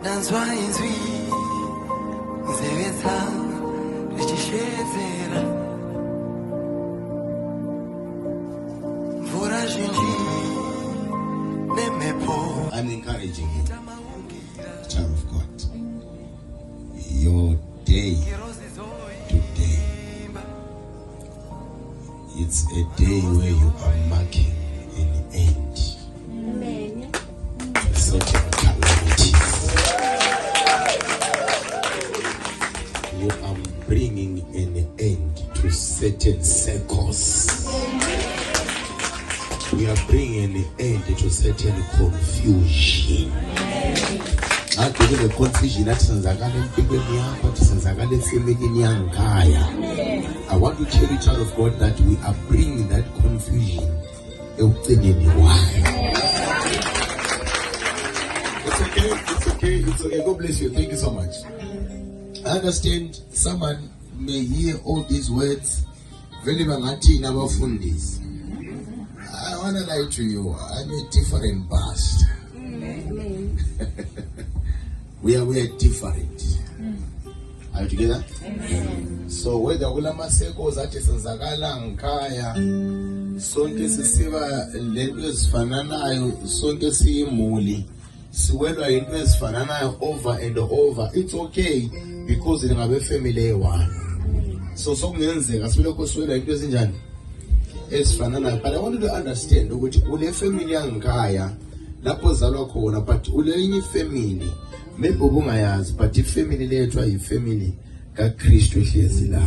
Nanzwa inzwi nzebetsa richishedzera mvura zhinji nemhepo. I'm encouraging you, child of God. Your day today, it's a day where you are marking an end to certain calamities. You are bringing an end to certain circles. We are bringing an end to certain confusion. I give the confusion that I want to tell you, child of God, that we are bringing that confusion. It's okay. God bless you. Thank you so much. I understand someone may hear all these words. I want to lie to you. I'm a different pastor. We are different. Are you together? Amen. So whether ulama seko zathi senzakala ngikhaya sonke sisiba lento ezifananayo sonke siyimuli siwelwa into ezifananayo over and over, it's okay because ngabe family one. So sokungenzeka sibelokho siwelwa into ezinjani ezifananayo. But I want you to understand ukuthi ule family yangikhaya lapho zalwa khona, but ule enye family maybe ubungayazi, but ifamily lethu ayifamily kaKristu ehlezi la.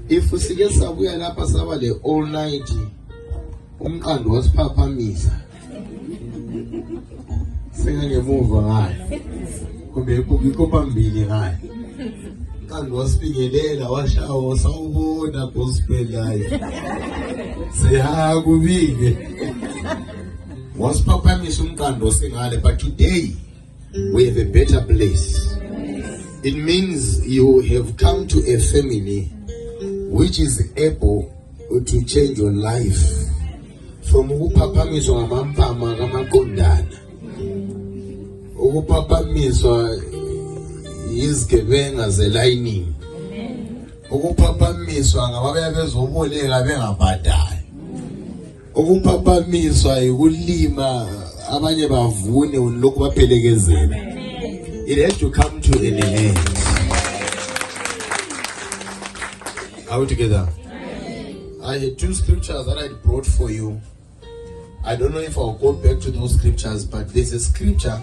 If usike sabuya lapha saba le all night umqando wasiphaphamisa sika ngemuva ngayo kumbe ikho phambili ngayo umqando wasibingelela washawo sawubona gospel live siyakubike wasiphaphamisha umqando singale. But today we have a better place. It means you have come to a family which is able to change your life from ukuphapamiswa ngamampama kamaqondana, ukuphapamiswa izigebenga ze-lining, ukuphapamiswa ngababuya bezoboleka bengabhadali, ukuphapamiswa ukulima abanye bavune lokhu baphelekezela. It has to come to an end. Are we together? I had two scriptures that I brought for you. I don't know if I'll go back to those scriptures, but there's a scripture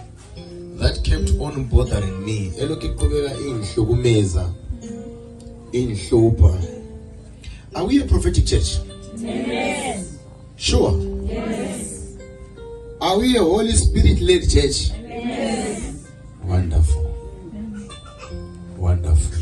that kept on bothering me. Are we a prophetic church? Yes. Sure. Yes. Are we a Holy Spirit-led church? Yes. Wonderful. Wonderful.